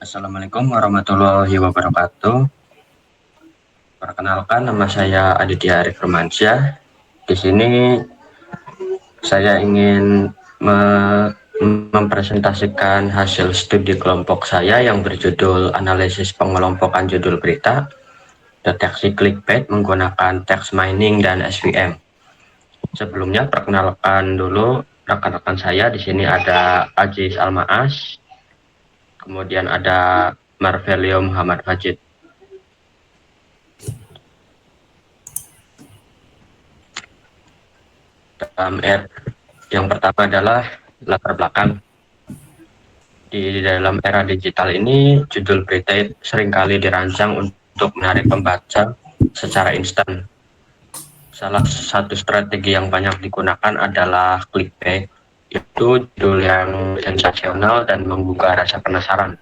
Assalamualaikum warahmatullahi wabarakatuh. Perkenalkan, nama saya Aditya Arif Romansyah. Di sini saya ingin mempresentasikan hasil studi kelompok saya yang berjudul Analisis Pengelompokan Judul Berita, Deteksi Clickbait menggunakan Text Mining dan SVM. Sebelumnya, perkenalkan dulu rekan-rekan saya. Di sini ada Aziz Almaas, kemudian ada Marvelio Muhammad Fajid. Yang pertama adalah latar belakang. Di dalam era digital ini, judul berita seringkali dirancang untuk menarik pembaca secara instan. Salah satu strategi yang banyak digunakan adalah clickbait, yaitu judul yang sensasional dan menggugah rasa penasaran.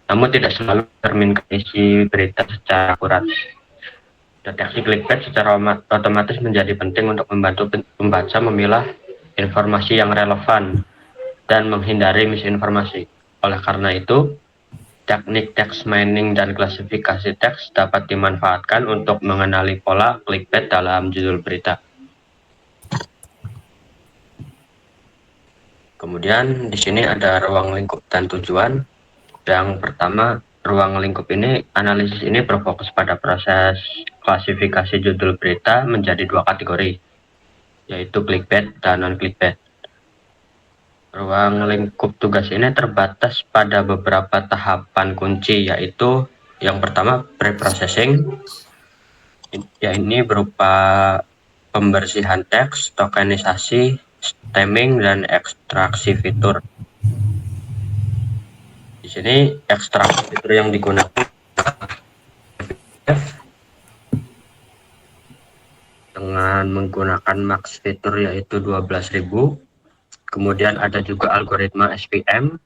Namun tidak selalu mencerminkan isi berita secara akurat. Deteksi clickbait secara otomatis menjadi penting untuk membantu pembaca memilah informasi yang relevan dan menghindari misinformasi. Oleh karena itu, teknik text mining dan klasifikasi teks dapat dimanfaatkan untuk mengenali pola clickbait dalam judul berita. Kemudian di sini ada ruang lingkup dan tujuan. Yang pertama, ruang lingkup ini, analisis ini berfokus pada proses klasifikasi judul berita menjadi dua kategori, yaitu clickbait dan non-clickbait. Ruang lingkup tugas ini terbatas pada beberapa tahapan kunci, yaitu yang pertama pre-processing, ya ini berupa pembersihan teks, tokenisasi, stemming, dan ekstraksi fitur. Di sini ekstraksi fitur yang digunakan dengan menggunakan max fitur yaitu 12.000. Kemudian ada juga algoritma SVM,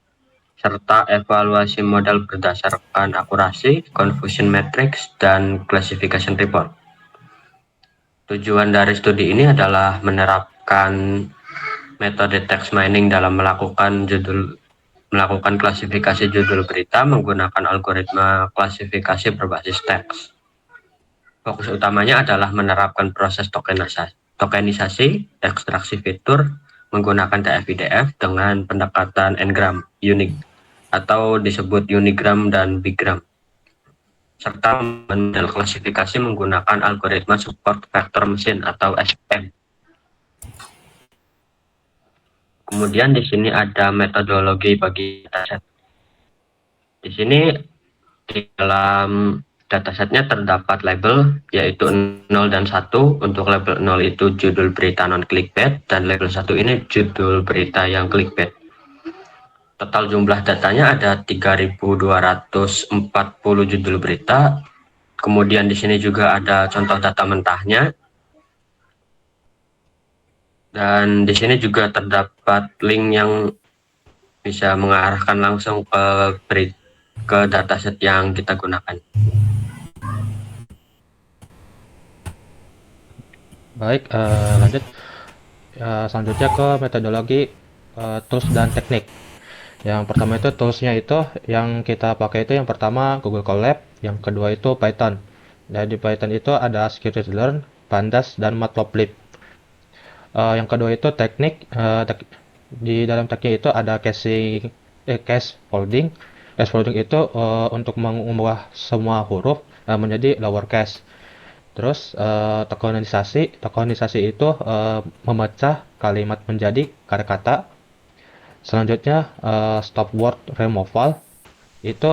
serta evaluasi modal berdasarkan akurasi, confusion matrix, dan classification report. Tujuan dari studi ini adalah menerapkan metode text mining dalam melakukan klasifikasi judul berita menggunakan algoritma klasifikasi berbasis teks. Fokus utamanya adalah menerapkan proses tokenisasi, ekstraksi fitur, menggunakan TF-IDF dengan pendekatan N-gram, unique, atau disebut unigram dan bigram, serta model klasifikasi menggunakan algoritma support vector machine atau SVM. Kemudian di sini ada metodologi bagi dataset. Di sini di dalam datasetnya terdapat label yaitu 0 dan 1. Untuk label 0 itu judul berita non clickbait dan label 1 ini judul berita yang clickbait. Total jumlah datanya ada 3.240 judul berita. Kemudian di sini juga ada contoh data mentahnya. Dan di sini juga terdapat link yang bisa mengarahkan langsung ke dataset yang kita gunakan. Baik, lanjut. Selanjutnya ke metodologi tools dan teknik. Yang pertama itu toolsnya itu yang kita pakai itu yang pertama Google Colab, yang kedua itu Python. Dan di Python itu ada scikit-learn, pandas, dan matplotlib. Yang kedua itu teknik. Di dalam teknik itu ada case folding. Case folding itu untuk mengubah semua huruf menjadi lowercase. Terus tokenisasi itu memecah kalimat menjadi kata-kata. Selanjutnya stop word removal itu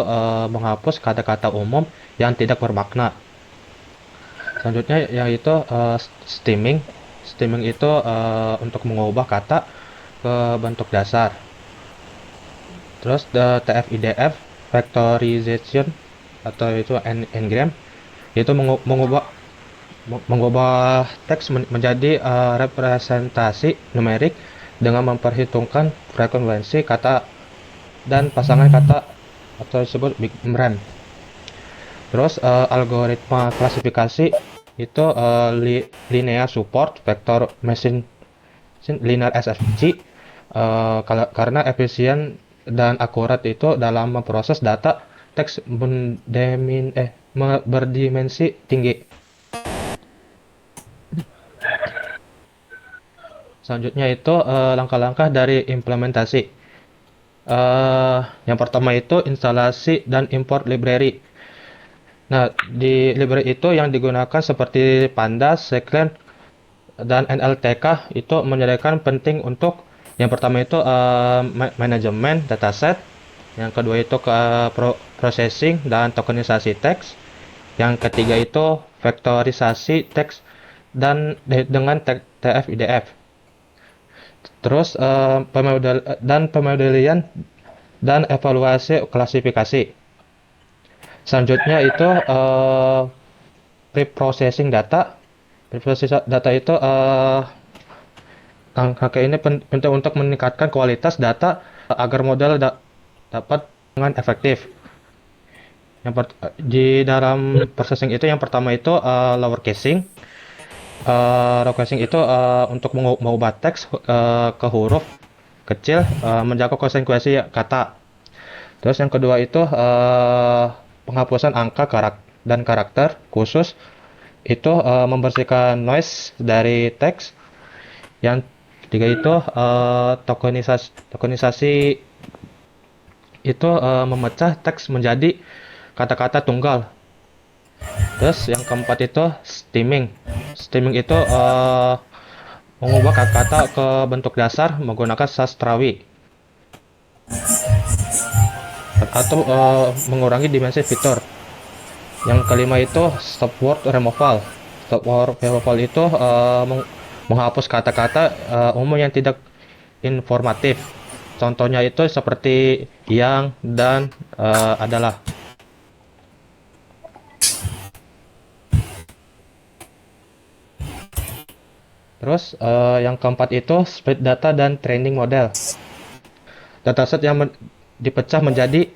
menghapus kata-kata umum yang tidak bermakna. Selanjutnya yaitu stemming. Stemming itu untuk mengubah kata ke bentuk dasar. Terus TF-IDF factorization atau itu n-gram itu mengubah teks menjadi representasi numerik dengan memperhitungkan frekuensi kata dan pasangan kata atau disebut big RAM. Terus algoritma klasifikasi itu linear support vector machine linear SVG karena efisien dan akurat itu dalam memproses data teks berdimensi tinggi. Selanjutnya itu langkah-langkah dari implementasi. Yang pertama itu instalasi dan import library. Nah, di library itu yang digunakan seperti Pandas, Scikit, dan NLTK itu menyediakan penting untuk yang pertama itu manajemen dataset, yang kedua itu processing dan tokenisasi teks, yang ketiga itu vektorisasi teks dan dengan TF-IDF. Terus pemodelian dan evaluasi klasifikasi. Selanjutnya itu preprocessing data. Preprocessing data itu angka ini penting untuk meningkatkan kualitas data agar model dapat dengan efektif. Di dalam processing itu yang pertama itu lower casing. Lower casing itu untuk mengubah teks ke huruf kecil menjaga konsekuensi kata. Terus yang kedua itu penghapusan angka dan karakter khusus itu membersihkan noise dari teks. Yang ketiga itu tokenisasi itu memecah teks menjadi kata-kata tunggal. Terus yang keempat itu stemming. Stemming itu mengubah kata-kata ke bentuk dasar menggunakan sastrawi atau mengurangi dimensi fitur. Yang kelima itu stop word removal. Stop word removal itu menghapus kata-kata umum yang tidak informatif. Contohnya itu seperti yang dan adalah. Terus yang keempat itu split data dan training model. Dataset yang dipecah menjadi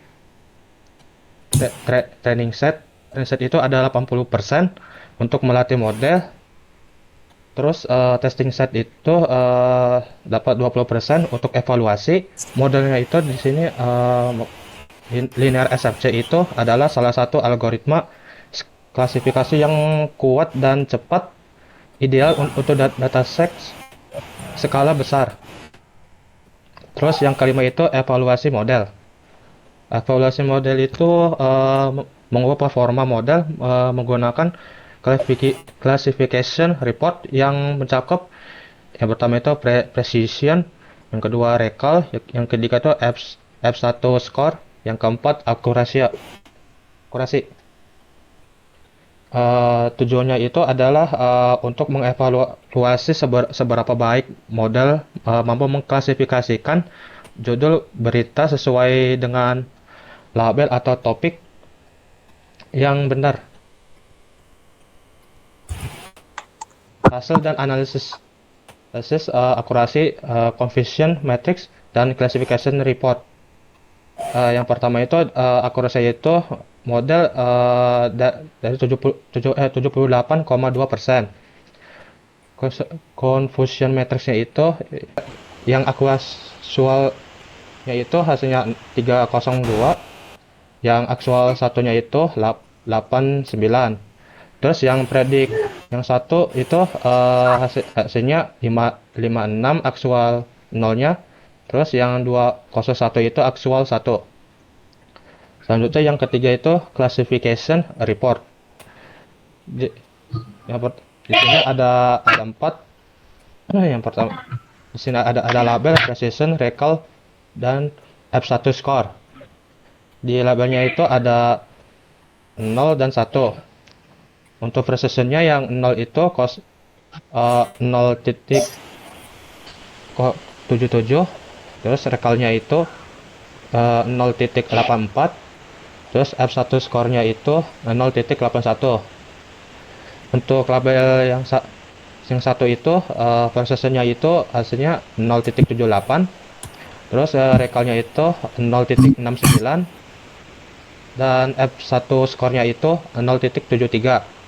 training set. Training set itu ada 80% untuk melatih model. Terus testing set itu dapat 20% untuk evaluasi. Modelnya itu di sini linear SFC itu adalah salah satu algoritma klasifikasi yang kuat dan cepat, ideal untuk dataset skala besar. Terus yang kelima itu evaluasi model. Evaluasi model itu mengubah performa model menggunakan classification report yang mencakup yang pertama itu precision, yang kedua recall, yang ketiga itu F1 score, yang keempat akurasi. Tujuannya itu adalah untuk mengevaluasi seberapa baik model mampu mengklasifikasikan judul berita sesuai dengan label atau topik yang benar. Hasil dan analisis akurasi, confusion matrix, dan classification report. Yang pertama itu akurasi itu model dari 78,2%. Confusion matrixnya itu yang aktualnya itu hasilnya 302, yang aktual satunya itu 89. Terus yang predik yang satu itu hasilnya 56, aktual 0-nya. Terus yang 201 itu aktual 1. Selanjutnya yang ketiga itu classification report. Di sini ada 4. Yang pertama di sini ada label, precision, recall, dan F1 score. Di labelnya itu ada 0 dan 1. Untuk precisionnya yang 0 itu 0.77. Terus recallnya itu 0.84. Terus F1 skornya itu 0.81. Untuk label yang satu itu precisionnya itu hasilnya 0.78. Terus recallnya itu 0.69. Dan F1 skornya itu 0.73.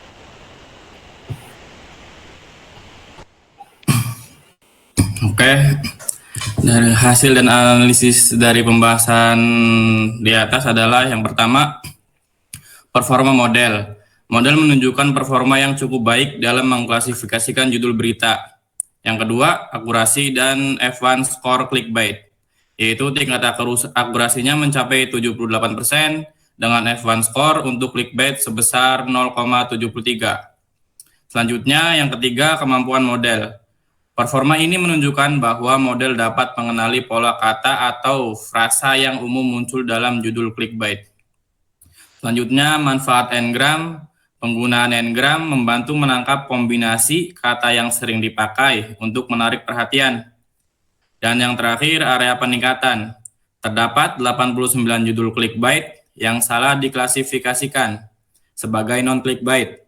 Oke, Dari hasil dan analisis dari pembahasan di atas adalah yang pertama, performa model. Model menunjukkan performa yang cukup baik dalam mengklasifikasikan judul berita. Yang kedua, akurasi dan F1 score clickbait, yaitu tingkat akurasinya mencapai 78% dengan F1 score untuk clickbait sebesar 0,73. Selanjutnya, yang ketiga, kemampuan model. Performa ini menunjukkan bahwa model dapat mengenali pola kata atau frasa yang umum muncul dalam judul clickbait. Selanjutnya, manfaat Ngram. Penggunaan Ngram membantu menangkap kombinasi kata yang sering dipakai untuk menarik perhatian. Dan yang terakhir, area peningkatan. Terdapat 89 judul clickbait yang salah diklasifikasikan sebagai non-clickbait.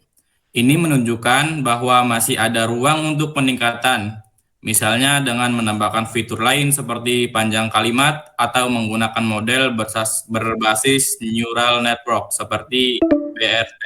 Ini menunjukkan bahwa masih ada ruang untuk peningkatan, misalnya dengan menambahkan fitur lain seperti panjang kalimat atau menggunakan model berbasis neural network seperti BRT.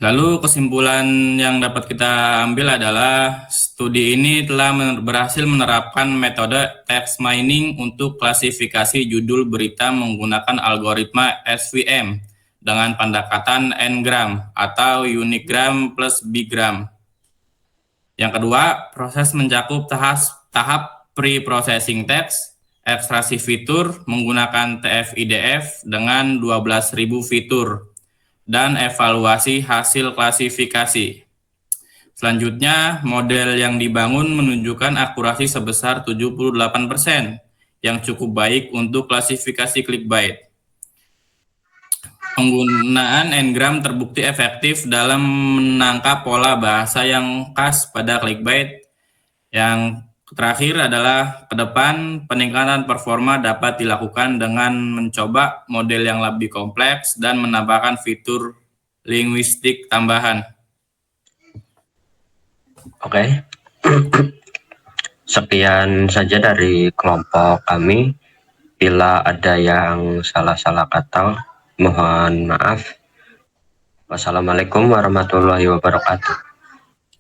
Lalu kesimpulan yang dapat kita ambil adalah studi ini telah berhasil menerapkan metode text mining untuk klasifikasi judul berita menggunakan algoritma SVM dengan pendekatan N-gram atau Unigram plus Bigram. Yang kedua, proses mencakup tahap pre-processing text, ekstraksi fitur menggunakan TF-IDF dengan 12.000 fitur, dan evaluasi hasil klasifikasi. Selanjutnya, model yang dibangun menunjukkan akurasi sebesar 78%, yang cukup baik untuk klasifikasi clickbait. Penggunaan Ngram terbukti efektif dalam menangkap pola bahasa yang khas pada clickbait. Yang terakhir adalah ke depan peningkatan performa dapat dilakukan dengan mencoba model yang lebih kompleks dan menambahkan fitur linguistik tambahan. Oke. Sekian saja dari kelompok kami. Bila ada yang salah-salah kata, mohon maaf. Wassalamualaikum warahmatullahi wabarakatuh.